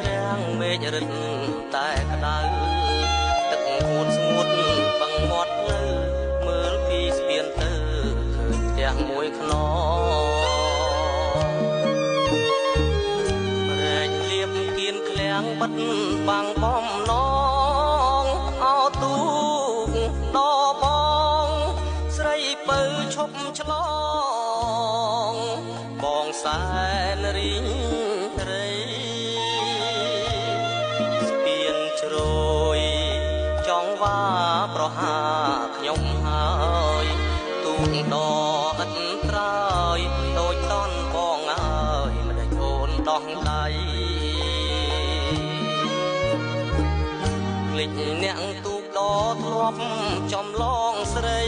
រាំងមេឃរិតតែក្តៅទឹកងួតស្ងួតបឹងមាត់លើមើលពីស្ពានទៅឃើញផ្ទះមួយខ្នងរែកលៀបគៀនឃ្លាំងបិទបាំងបំណងអោទូកដបងស្រីពៅឈប់ឆ្លងបងសែនរីងរៃស្ពានជ្រោយចង់វ៉ាប្រហាខ្ញុំហើយទូកដឥតត្រើយដូចតន់បងអើយមិនได้អូនដោះដៃភ្លេចអ្នកទូកដធ្លាប់ចំឡងស្រី